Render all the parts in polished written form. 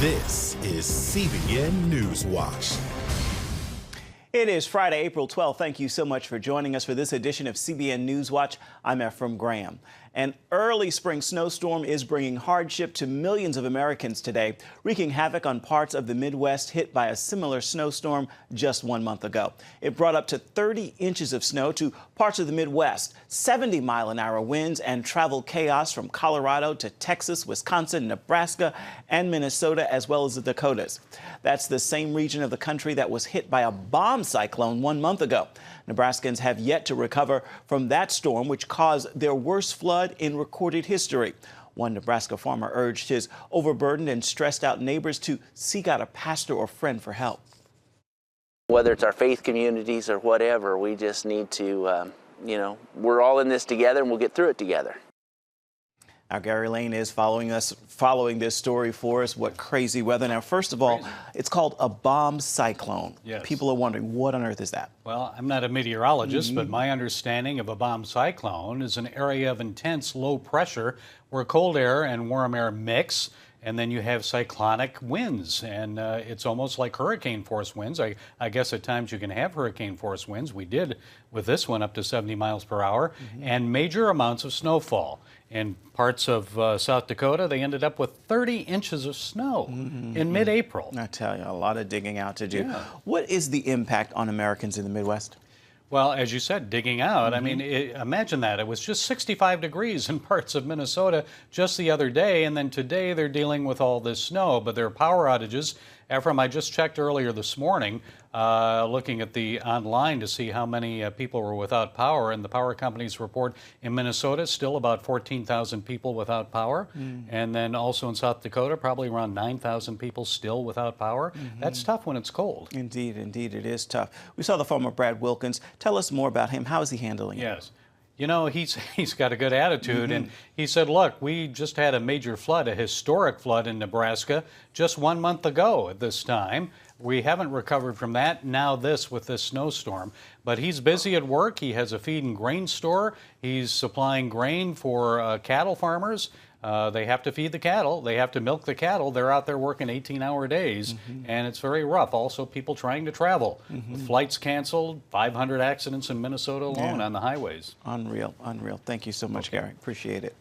This is CBN NewsWatch. It is Friday, April 12th. Thank you so much for joining us for this edition of CBN NewsWatch. I'm Ephraim Graham. An early spring snowstorm is bringing hardship to millions of Americans today, wreaking havoc on parts of the Midwest hit by a similar snowstorm just 1 month ago. It brought up to 30 inches of snow to parts of the Midwest, 70-mile-an-hour winds, and travel chaos from Colorado to Texas, Wisconsin, Nebraska, and Minnesota, as well as the Dakotas. That's the same region of the country that was hit by a bomb cyclone 1 month ago. Nebraskans have yet to recover from that storm, which caused their worst flood in recorded history. One Nebraska farmer urged his overburdened and stressed out neighbors to seek out a pastor or friend for help. Whether it's our faith communities or whatever, we just need to, we're all in this together and we'll get through it together. Now, Gary Lane is following this story for us. What crazy weather. Now, first of all, it's called a bomb cyclone. Yes. People are wondering, what on earth is that? Well, I'm not a meteorologist, but my understanding of a bomb cyclone is an area of intense low pressure where cold air and warm air mix, and then you have cyclonic winds, and it's almost like hurricane force winds. I guess at times you can have hurricane force winds. We did with this one up to 70 miles per hour, and major amounts of snowfall. In parts of South Dakota, they ended up with 30 inches of snow in mid-April. I tell you, a lot of digging out to do. Yeah. What is the impact on Americans in the Midwest? Well, as you said, digging out. I mean, imagine that. It was just 65 degrees in parts of Minnesota just the other day, and then today they're dealing with all this snow. But there are power outages. Ephraim, I just checked earlier this morning, looking at the online to see how many people were without power, and the power companies report in Minnesota still about 14,000 people without power, and then also in South Dakota probably around 9,000 people still without power. That's tough when it's cold. Indeed, it is tough. We saw the farmer Brad Wilkins. Tell us more about him. How is he handling it? Yes. You know, he's got a good attitude, and he said, look, we just had a major flood, a historic flood in Nebraska just 1 month ago at this time. We haven't recovered from that, now this with this snowstorm. But he's busy at work. He has a feed and grain store. He's supplying grain for cattle farmers. They have to feed the cattle. They have to milk the cattle. They're out there working 18-hour days, and it's very rough. Also, people trying to travel. With flights canceled, 500 accidents in Minnesota alone on the highways. Unreal. Thank you so much, Gary. Appreciate it.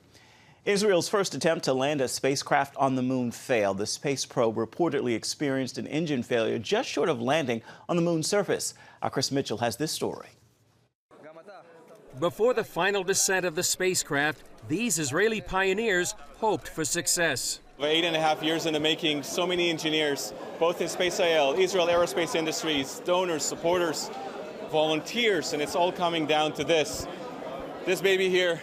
Israel's first attempt to land a spacecraft on the moon failed. The space probe reportedly experienced an engine failure just short of landing on the moon's surface. Our Chris Mitchell has this story. Before the final descent of the spacecraft, these Israeli pioneers hoped for success. 8.5 years in the making, so many engineers, both in Space IL, Israel Aerospace Industries, donors, supporters, volunteers, and it's all coming down to this. This baby here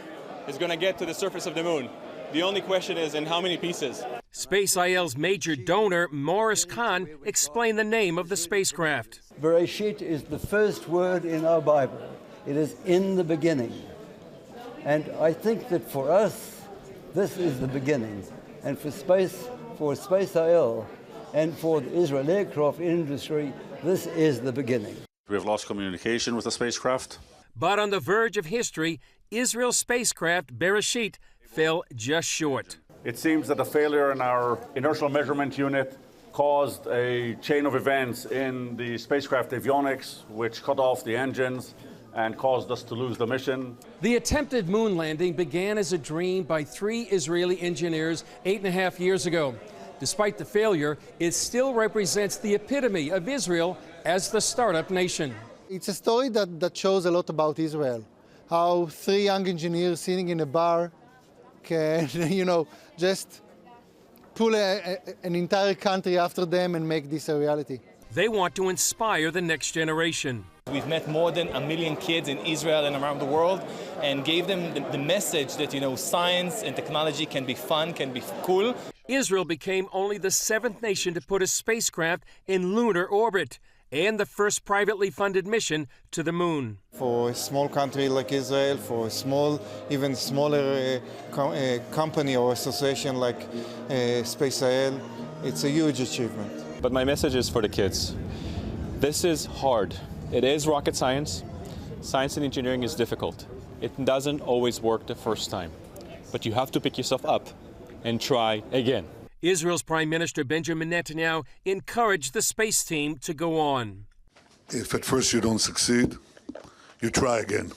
is going to get to the surface of the moon. The only question is, in how many pieces? Space IL's major donor, Morris Khan, explained the name of the spacecraft. Bereshit is the first word in our Bible. It is in the beginning. And I think that for us, this is the beginning. And for Space IL and for the Israel aircraft industry, this is the beginning. We have lost communication with the spacecraft. But on the verge of history, Israel's spacecraft, Bereshit, fell just short. It seems that the failure in our inertial measurement unit caused a chain of events in the spacecraft avionics, which cut off the engines and caused us to lose the mission. The attempted moon landing began as a dream by 3 Israeli engineers 8.5 years ago. Despite the failure, it still represents the epitome of Israel as the startup nation. It's a story that shows a lot about Israel. How 3 young engineers sitting in a bar can, just pull an entire country after them and make this a reality. They want to inspire the next generation. We've met more than 1 million kids in Israel and around the world and gave them the message that, science and technology can be fun, can be cool. Israel became only the 7th nation to put a spacecraft in lunar orbit and the first privately funded mission to the moon. For a small country like Israel, for a small, even smaller company or association like Space IL, it's a huge achievement. But my message is for the kids. This is hard. It is rocket science. Science and engineering is difficult. It doesn't always work the first time. But you have to pick yourself up and try again. Israel's Prime Minister Benjamin Netanyahu encouraged the space team to go on. If at first you don't succeed, you try again.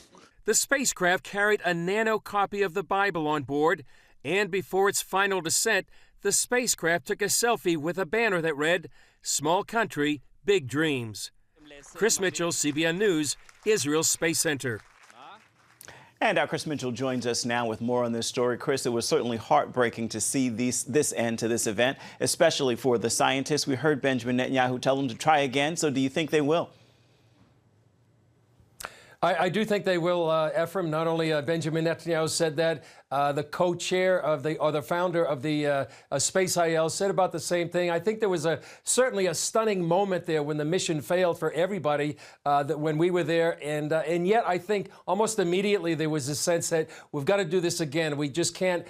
The spacecraft carried a nano copy of the Bible on board, and before its final descent, the spacecraft took a selfie with a banner that read, "Small country, big dreams." Chris Mitchell, CBN News, Israel Space Center. And our Chris Mitchell joins us now with more on this story. Chris, it was certainly heartbreaking to see this end to this event, especially for the scientists. We heard Benjamin Netanyahu tell them to try again. So do you think they will? I do think they will, Ephraim. Not only Benjamin Netanyahu said that, the co-chair of the founder of the Space IL said about the same thing. I think there was certainly a stunning moment there when the mission failed for everybody that when we were there, and yet I think almost immediately there was a sense that we've got to do this again. We just can't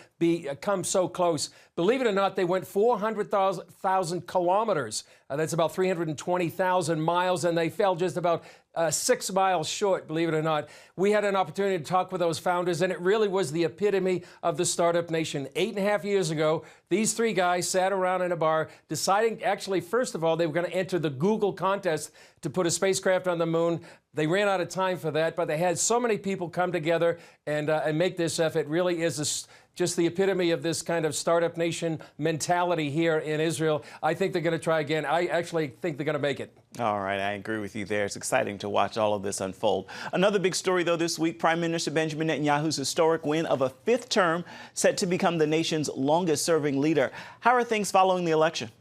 come so close. Believe it or not, they went 400,000 kilometers. That's about 320,000 miles, and they fell just about 6 miles short, believe it or not. We had an opportunity to talk with those founders, and it really was the epitome of the startup nation. 8.5 years ago, these three guys sat around in a bar deciding, actually, first of all, they were going to enter the Google contest to put a spacecraft on the moon. They ran out of time for that, but they had so many people come together and make this effort. It really is just the epitome of this kind of startup nation mentality here in Israel. I think they're going to try again. I actually think they're going to make it. All right, I agree with you there. It's exciting to watch all of this unfold. Another big story, though, this week, Prime Minister Benjamin Netanyahu's historic win of a 5th term, set to become the nation's longest-serving leader. How are things following the election?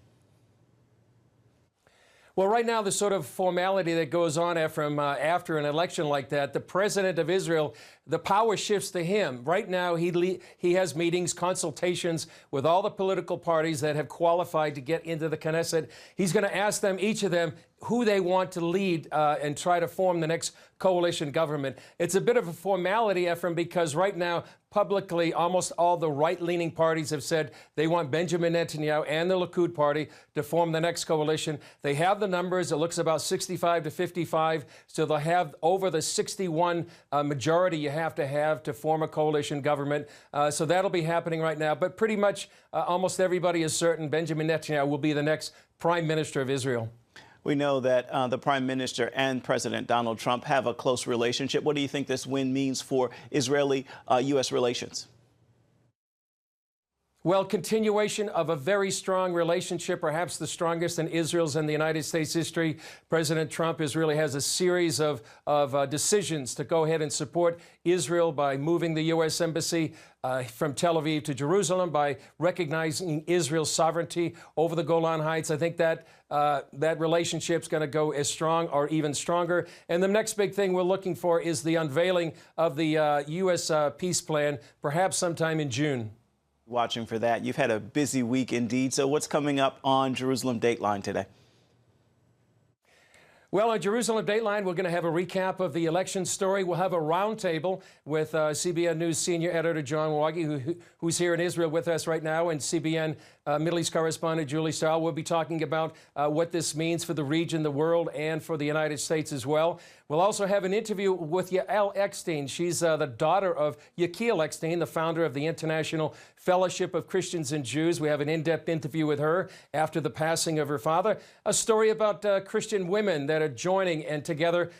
Well, right now, the sort of formality that goes on, Ephraim, after an election like that, the president of Israel, the power shifts to him. Right now, he has meetings, consultations with all the political parties that have qualified to get into the Knesset. He's going to ask them, each of them, who they want to lead and try to form the next coalition government. It's a bit of a formality, Ephraim, because right now, publicly, almost all the right-leaning parties have said they want Benjamin Netanyahu and the Likud party to form the next coalition. They have the numbers. It looks about 65 to 55, so they'll have over the 61 majority you have to form a coalition government. So that'll be happening right now. But pretty much almost everybody is certain Benjamin Netanyahu will be the next prime minister of Israel. We know that the Prime Minister and President Donald Trump have a close relationship. What do you think this win means for Israeli-U.S. relations? Well, continuation of a very strong relationship, perhaps the strongest in Israel's and the United States history. President Trump really has a series of decisions to go ahead and support Israel by moving the U.S. Embassy from Tel Aviv to Jerusalem, by recognizing Israel's sovereignty over the Golan Heights. I think that that relationship's going to go as strong or even stronger. And the next big thing we're looking for is the unveiling of the U.S. peace plan, perhaps sometime in June. Watching for that. You've had a busy week indeed. So what's coming up on Jerusalem Dateline today? Well, on Jerusalem Dateline, we're going to have a recap of the election story. We'll have a roundtable with CBN News senior editor John Wagi, who's here in Israel with us right now, and CBN Middle East correspondent Julie Stahl. We'll be talking about what this means for the region, the world, and for the United States as well. We'll also have an interview with Yael Eckstein. She's the daughter of Yechiel Eckstein, the founder of the International Fellowship of Christians and Jews. We have an in-depth interview with her after the passing of her father. A story about Christian women that are joining and together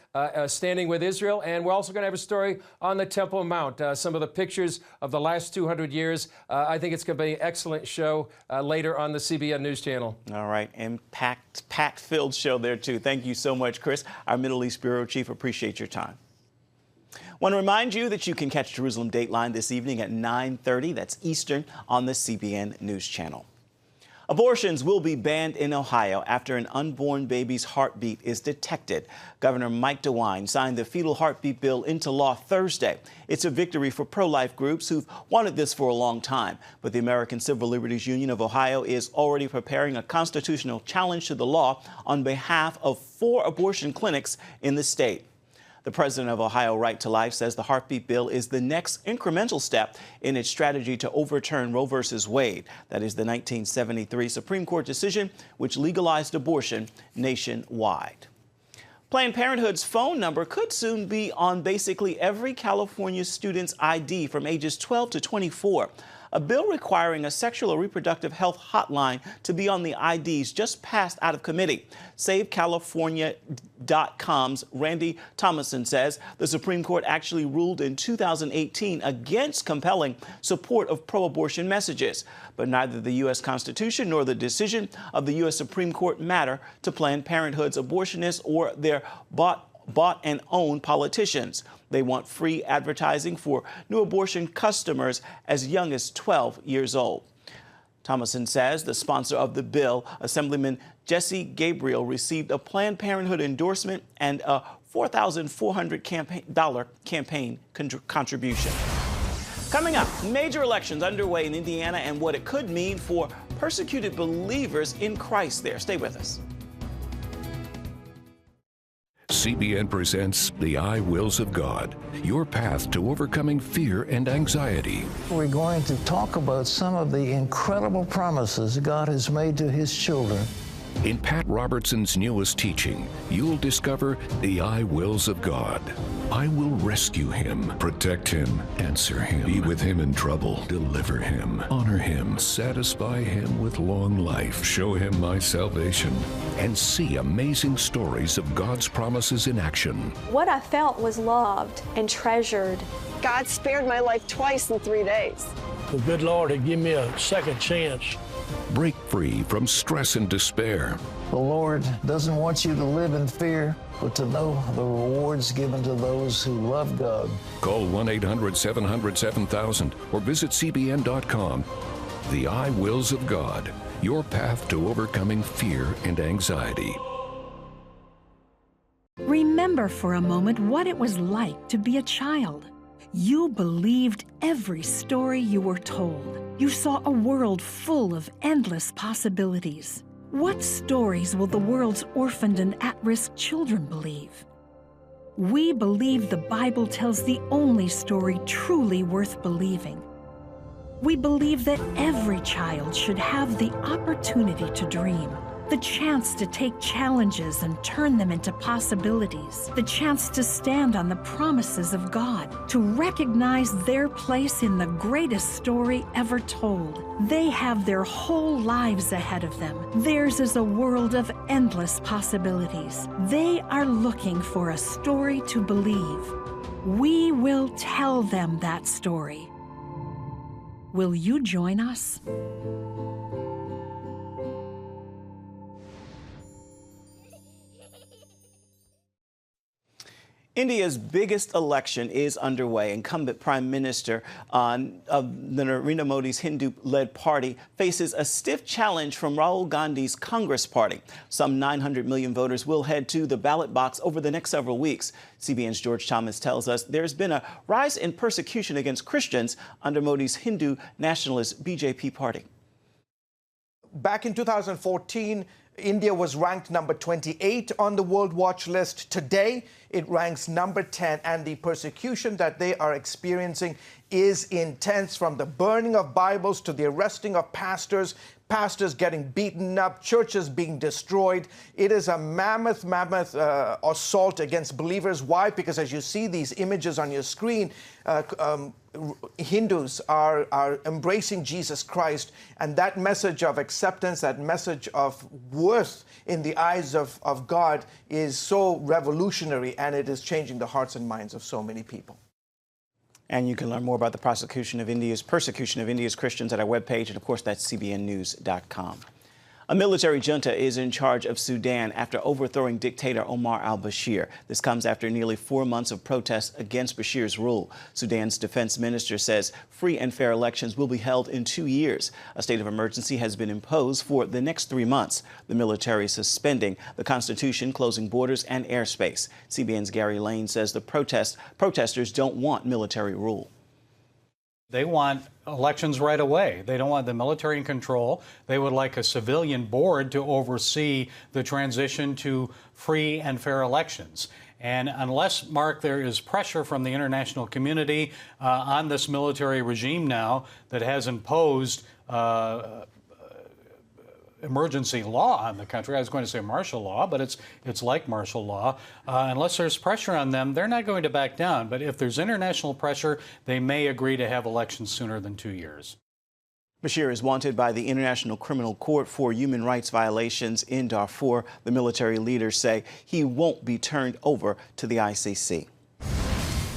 standing with Israel. And we're also going to have a story on the Temple Mount, some of the pictures of the last 200 years. I think it's going to be an excellent show later on the CBN News Channel. All right, and packed-filled show there, too. Thank you so much, Chris, our Middle East Bureau Chief. Appreciate your time. Want to remind you that you can catch Jerusalem Dateline this evening at 9:30. That's Eastern on the CBN News Channel. Abortions will be banned in Ohio after an unborn baby's heartbeat is detected. Governor Mike DeWine signed the fetal heartbeat bill into law Thursday. It's a victory for pro-life groups who've wanted this for a long time. But the American Civil Liberties Union of Ohio is already preparing a constitutional challenge to the law on behalf of 4 abortion clinics in the state. The president of Ohio Right to Life says the heartbeat bill is the next incremental step in its strategy to overturn Roe v. Wade. That is the 1973 Supreme Court decision which legalized abortion nationwide. Planned Parenthood's phone number could soon be on basically every California student's ID from ages 12 to 24. A bill requiring a sexual or reproductive health hotline to be on the IDs just passed out of committee. SaveCalifornia.com's Randy Thomason says the Supreme Court actually ruled in 2018 against compelling support of pro-abortion messages. But neither the U.S. Constitution nor the decision of the U.S. Supreme Court matter to Planned Parenthood's abortionists or their bought and owned politicians. They want free advertising for new abortion customers as young as 12 years old. Thomason says the sponsor of the bill, Assemblyman Jesse Gabriel, received a Planned Parenthood endorsement and a $4,400 campaign contribution. Coming up, major elections underway in Indiana and what it could mean for persecuted believers in Christ there. Stay with us. CBN presents The I Wills of God, your path to overcoming fear and anxiety. We're going to talk about some of the incredible promises God has made to His children. In Pat Robertson's newest teaching, you'll discover the I Wills of God. I will rescue him, protect him, answer him, be with him in trouble, deliver him, honor him, satisfy him with long life, show him my salvation, and see amazing stories of God's promises in action. What I felt was loved and treasured. God spared my life twice in 3 days. The good Lord had given me a second chance. Break free from stress and despair. The Lord doesn't want you to live in fear, but to know the rewards given to those who love God. Call 1-800-700-7000 or visit CBN.com. The I Wills of God, your path to overcoming fear and anxiety. Remember for a moment what it was like to be a child. You believed every story you were told. You saw a world full of endless possibilities. What stories will the world's orphaned and at-risk children believe? We believe the Bible tells the only story truly worth believing. We believe that every child should have the opportunity to dream, the chance to take challenges and turn them into possibilities, the chance to stand on the promises of God, to recognize their place in the greatest story ever told. They have their whole lives ahead of them. Theirs is a world of endless possibilities. They are looking for a story to believe. We will tell them that story. Will you join us? India's biggest election is underway. Incumbent Prime Minister of Narendra Modi's Hindu-led party faces a stiff challenge from Rahul Gandhi's Congress Party. Some 900 million voters will head to the ballot box over the next several weeks. CBN's George Thomas tells us there's been a rise in persecution against Christians under Modi's Hindu nationalist BJP party. Back in 2014, India was ranked number 28 on the World Watch list. Today, it ranks number 10, and the persecution that they are experiencing is intense, from the burning of Bibles to the arresting of pastors getting beaten up, churches being destroyed. It is a mammoth assault against believers. Why? Because as you see these images on your screen, Hindus are embracing Jesus Christ, and that message of acceptance, that message of worth in the eyes of God is so revolutionary, and it is changing the hearts and minds of so many people. And you can learn more about the persecution of India's Christians at our webpage, and of course that's cbnnews.com. A military junta is in charge of Sudan after overthrowing dictator Omar al-Bashir. This comes after nearly 4 months of protests against Bashir's rule. Sudan's defense minister says free and fair elections will be held in 2 years. A state of emergency has been imposed for the next 3 months. The military suspending the constitution, closing borders and airspace. CBN's Gary Lane says the protesters don't want military rule. They want elections right away. They don't want the military in control. They would like a civilian board to oversee the transition to free and fair elections. And unless, Mark, there is pressure from the international community on this military regime now that has imposed emergency law on the country. I was going to say martial law, but it's like martial law. Unless there's pressure on them, they're not going to back down. But if there's international pressure, they may agree to have elections sooner than 2 years. Bashir is wanted by the International Criminal Court for human rights violations in Darfur. The military leaders say he won't be turned over to the ICC.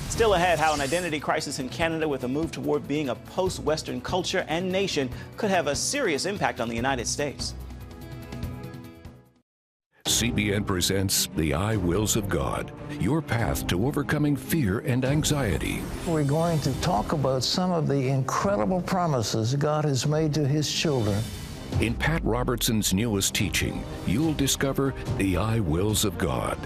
Still ahead, how an identity crisis in Canada with a move toward being a post-Western culture and nation could have a serious impact on the United States. CBN presents The I Wills of God, your path to overcoming fear and anxiety. We're going to talk about some of the incredible promises God has made to His children. In Pat Robertson's newest teaching, you'll discover the I wills of God.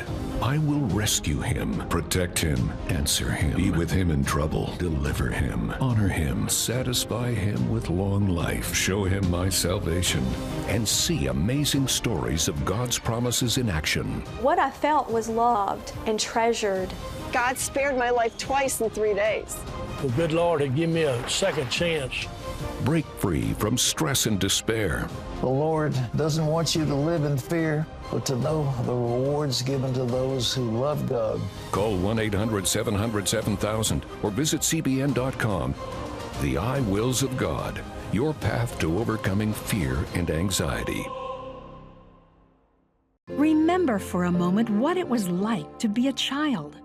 I will rescue him, protect him, answer him, be with him in trouble, deliver him, honor him, satisfy him with long life, show him my salvation, and see amazing stories of God's promises in action. What I felt was loved and treasured. God spared my life twice in 3 days. The good Lord had given me a second chance. Break free from stress and despair. The Lord doesn't want you to live in fear, but to know the rewards given to those who love God. Call 1-800-700-7000 or visit CBN.com. The I Wills of God, your path to overcoming fear and anxiety. Remember for a moment what it was like to be a child.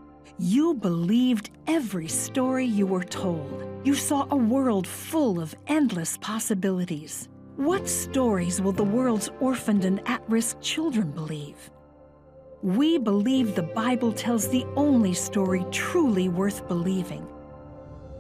You believed every story you were told. You saw a world full of endless possibilities. What stories will the world's orphaned and at-risk children believe? We believe the Bible tells the only story truly worth believing.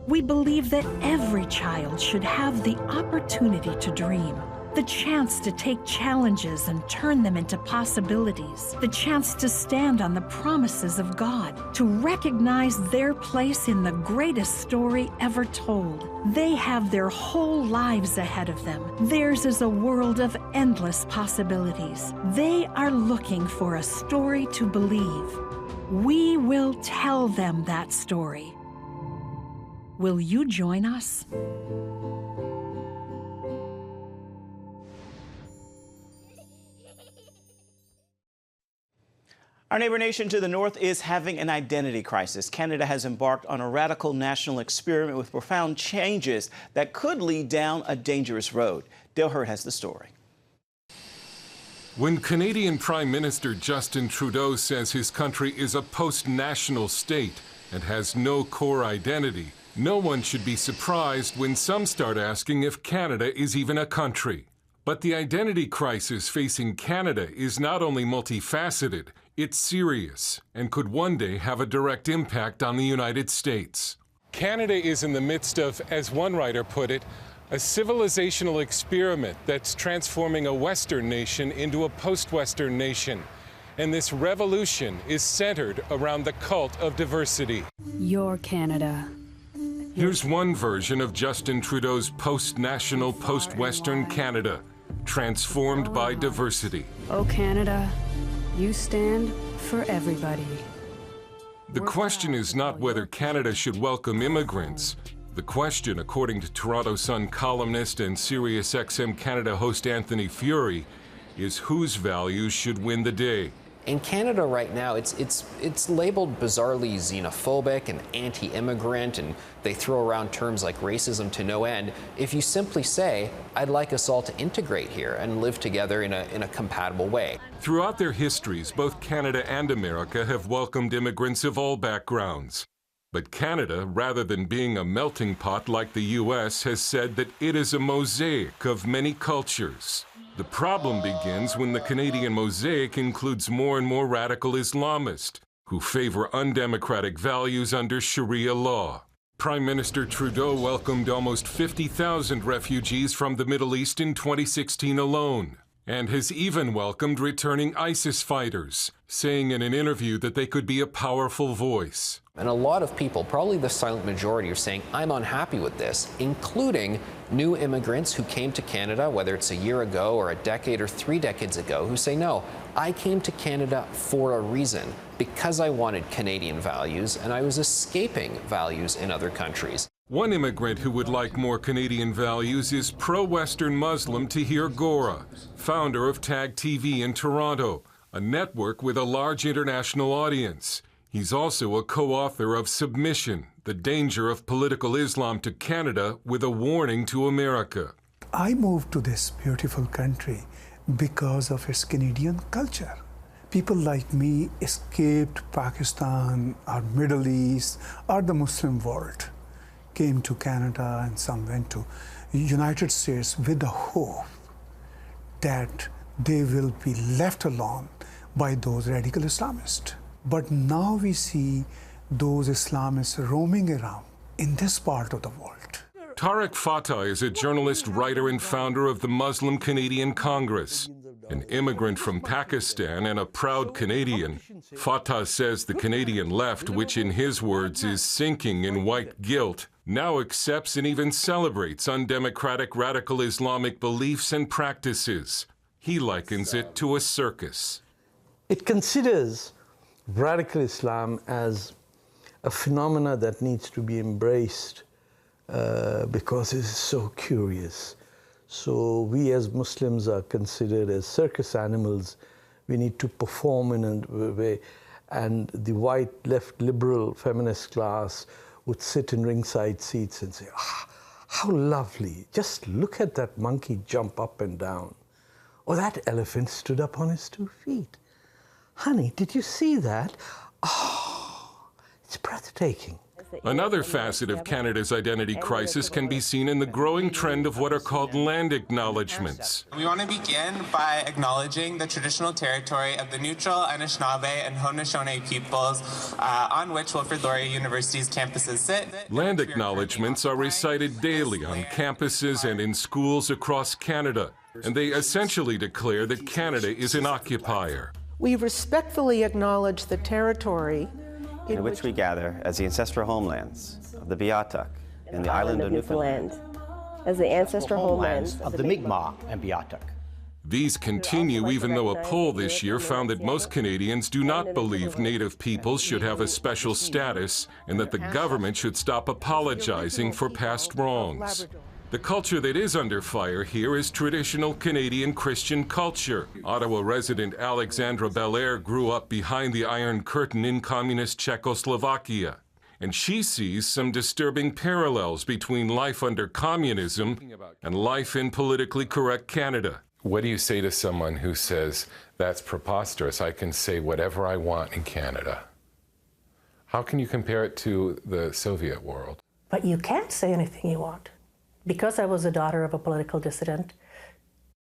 We believe that every child should have the opportunity to dream, the chance to take challenges and turn them into possibilities, the chance to stand on the promises of God, to recognize their place in the greatest story ever told. They have their whole lives ahead of them. Theirs is a world of endless possibilities. They are looking for a story to believe. We will tell them that story. Will you join us? Our neighbor nation to the north is having an identity crisis. Canada has embarked on a radical national experiment with profound changes that could lead down a dangerous road. Dale Hurd has the story. When Canadian Prime Minister Justin Trudeau says his country is a post-national state and has no core identity, no one should be surprised when some start asking if Canada is even a country. But the identity crisis facing Canada is not only multifaceted, it's serious and could one day have a direct impact on the United States. Canada is in the midst of, as one writer put it, a civilizational experiment that's transforming a Western nation into a post-Western nation. And this revolution is centered around the cult of diversity. Your Canada. Here's one version of Justin Trudeau's post-national, post-Western Canada, transformed by diversity. Oh, Canada, you stand for everybody. The question is not whether Canada should welcome immigrants. The question, according to Toronto Sun columnist and SiriusXM Canada host Anthony Furey, is whose values should win the day. In Canada right now, it's labeled bizarrely xenophobic and anti-immigrant, and they throw around terms like racism to no end. If you simply say, I'd like us all to integrate here and live together in a compatible way. Throughout their histories, both Canada and America have welcomed immigrants of all backgrounds. But Canada, rather than being a melting pot like the U.S., has said that it is a mosaic of many cultures. The problem begins when the Canadian mosaic includes more and more radical Islamists who favor undemocratic values under Sharia law. Prime Minister Trudeau welcomed almost 50,000 refugees from the Middle East in 2016 alone, and has even welcomed returning ISIS fighters, saying in an interview that they could be a powerful voice. And a lot of people, probably the silent majority, are saying, I'm unhappy with this, including new immigrants who came to Canada, whether it's a year ago or a decade or 3 decades ago, who say, no, I came to Canada for a reason, because I wanted Canadian values and I was escaping values in other countries. One immigrant who would like more Canadian values is pro-Western Muslim Tahir Gora, founder of Tag TV in Toronto, a network with a large international audience. He's also a co-author of Submission, The Danger of Political Islam to Canada, with a warning to America. I moved to this beautiful country because of its Canadian culture. People like me escaped Pakistan or Middle East or the Muslim world, came to Canada, and some went to United States with the hope that they will be left alone by those radical Islamists. But now we see those Islamists roaming around in this part of the world. Tariq Fatah is a journalist, writer, and founder of the Muslim Canadian Congress. An immigrant from Pakistan and a proud Canadian, Fatah says the Canadian left, which in his words is sinking in white guilt, now accepts and even celebrates undemocratic radical Islamic beliefs and practices. He likens it to a circus. It considers radical Islam as a phenomena that needs to be embraced because it is so curious. So we as Muslims are considered as circus animals. We need to perform in a way. And the white left liberal feminist class would sit in ringside seats and say, how lovely. Just look at that monkey jump up and down. Or that elephant stood up on his 2 feet. Honey, did you see that? Oh, it's breathtaking. Another facet of Canada's identity crisis can be seen in the growing trend of what are called land acknowledgements. We want to begin by acknowledging the traditional territory of the neutral Anishinaabe and Haudenosaunee peoples on which Wilfrid Laurier University's campuses sit. Land acknowledgements are recited daily on campuses and in schools across Canada, and they essentially declare that Canada is an occupier. We respectfully acknowledge the territory in which we gather as the ancestral homelands of the Beothuk and the island of Newfoundland, as the ancestral homelands of the Mi'kmaq and Beothuk. These continue even though a poll this year found that most Canadians do not believe Native peoples should have a special status and that the government should stop apologizing for past wrongs. The culture that is under fire here is traditional Canadian Christian culture. Ottawa resident Alexandra Belair grew up behind the Iron Curtain in communist Czechoslovakia, and she sees some disturbing parallels between life under communism and life in politically correct Canada. What do you say to someone who says, that's preposterous, I can say whatever I want in Canada? How can you compare it to the Soviet world? But you can't say anything you want. Because I was a daughter of a political dissident,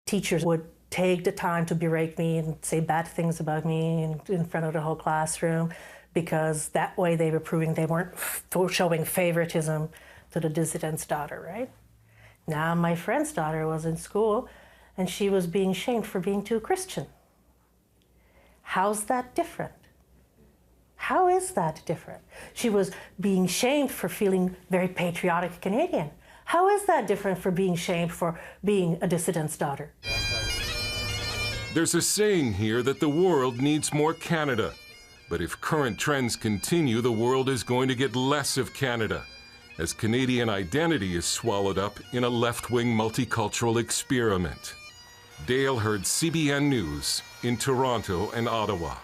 teachers would take the time to berate me and say bad things about me in front of the whole classroom, because that way they were proving they weren't showing favoritism to the dissident's daughter, right? Now my friend's daughter was in school and she was being shamed for being too Christian. How's that different? How is that different? She was being shamed for feeling very patriotic Canadian. How is that different from being shamed for being a dissident's daughter? There's a saying here that the world needs more Canada. But if current trends continue, the world is going to get less of Canada, as Canadian identity is swallowed up in a left-wing multicultural experiment. Dale Hurd, CBN News, in Toronto and Ottawa.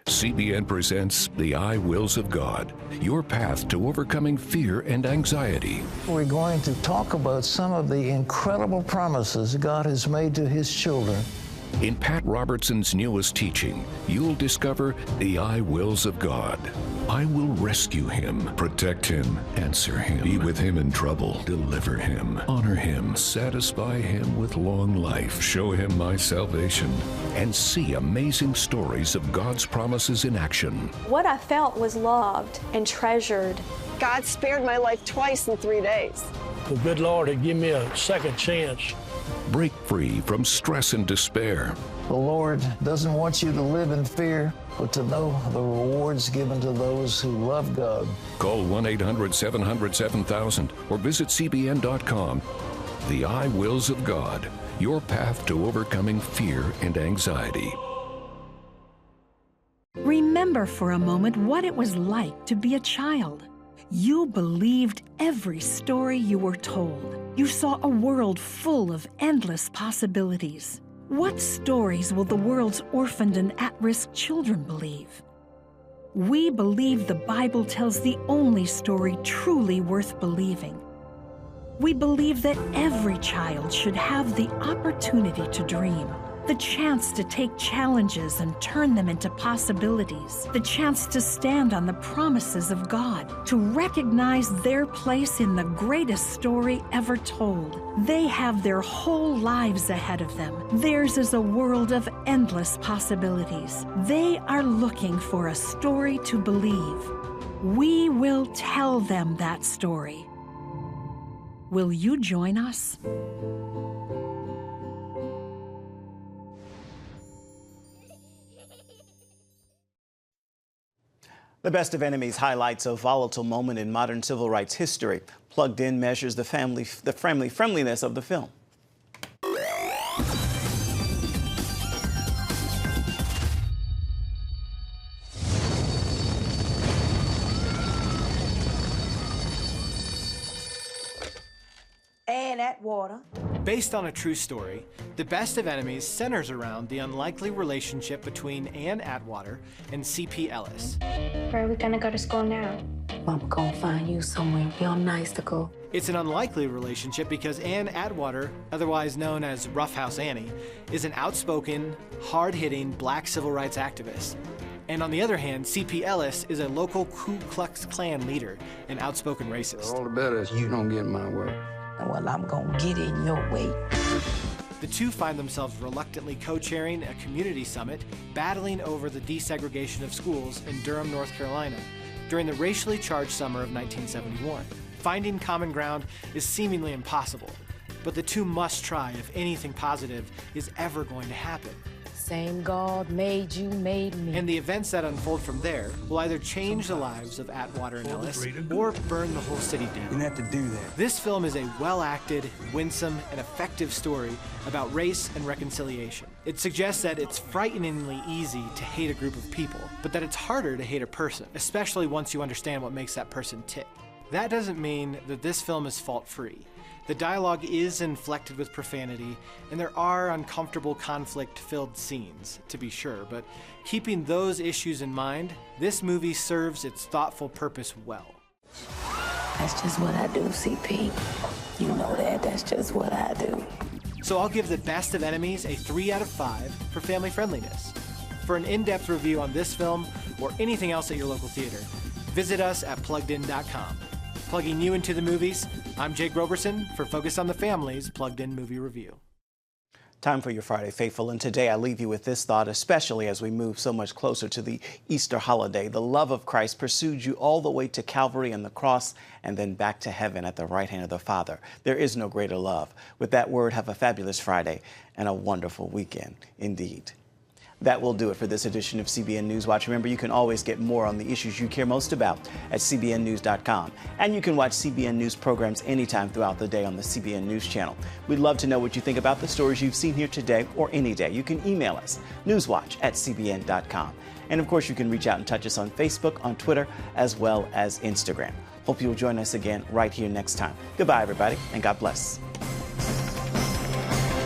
CBN presents The I Wills of God, your path to overcoming fear and anxiety. We're going to talk about some of the incredible promises God has made to His children. In Pat Robertson's newest teaching, you'll discover the I wills of God. I will rescue him, protect him, answer him, be with him in trouble, deliver him, honor him, satisfy him with long life, show him my salvation, and see amazing stories of God's promises in action. What I felt was loved and treasured. God spared my life twice in 3 days. The good Lord had given me a second chance. Break free from stress and despair. The Lord doesn't want you to live in fear, but to know the rewards given to those who love God. Call 1-800-700-7000 or visit CBN.com. The I Wills of God, your path to overcoming fear and anxiety. Remember for a moment what it was like to be a child. You believed every story you were told. You saw a world full of endless possibilities. What stories will the world's orphaned and at-risk children believe? We believe the Bible tells the only story truly worth believing. We believe that every child should have the opportunity to dream, the chance to take challenges and turn them into possibilities, the chance to stand on the promises of God, to recognize their place in the greatest story ever told. They have their whole lives ahead of them. Theirs is a world of endless possibilities. They are looking for a story to believe. We will tell them that story. Will you join us? The Best of Enemies highlights a volatile moment in modern civil rights history. Plugged In measures the family friendliness of the film. And Atwater. Based on a true story, The Best of Enemies centers around the unlikely relationship between Ann Atwater and C.P. Ellis. Where are we gonna go to school now? I'm gonna find you somewhere real nice to go. It's an unlikely relationship because Ann Atwater, otherwise known as Roughhouse Annie, is an outspoken, hard-hitting black civil rights activist. And on the other hand, C.P. Ellis is a local Ku Klux Klan leader, an outspoken racist. All the better is you don't get in my way. Well, I'm gonna get in your way. The two find themselves reluctantly co-chairing a community summit, battling over the desegregation of schools in Durham, North Carolina, during the racially charged summer of 1971. Finding common ground is seemingly impossible, but the two must try if anything positive is ever going to happen. Same God made you, made me. And the events that unfold from there will either change the lives of Atwater and Ellis or burn the whole city down. You didn't have to do that. This film is a well-acted, winsome, and effective story about race and reconciliation. It suggests that it's frighteningly easy to hate a group of people, but that it's harder to hate a person, especially once you understand what makes that person tick. That doesn't mean that this film is fault-free. The dialogue is inflected with profanity, and there are uncomfortable conflict-filled scenes, to be sure, but keeping those issues in mind, this movie serves its thoughtful purpose well. That's just what I do, CP. You know that, that's just what I do. So I'll give The Best of Enemies a 3 out of 5 for family friendliness. For an in-depth review on this film, or anything else at your local theater, visit us at PluggedIn.com. Plugging you into the movies, I'm Jake Roberson for Focus on the Family's Plugged In Movie Review. Time for your Friday Faithful, and today I leave you with this thought, especially as we move so much closer to the Easter holiday. The love of Christ pursued you all the way to Calvary and the cross, and then back to heaven at the right hand of the Father. There is no greater love. With that word, have a fabulous Friday and a wonderful weekend indeed. That will do it for this edition of CBN NewsWatch. Remember, you can always get more on the issues you care most about at cbnnews.com. And you can watch CBN News programs anytime throughout the day on the CBN News channel. We'd love to know what you think about the stories you've seen here today or any day. You can email us, newswatch@cbn.com. And of course, you can reach out and touch us on Facebook, on Twitter, as well as Instagram. Hope you'll join us again right here next time. Goodbye, everybody, and God bless.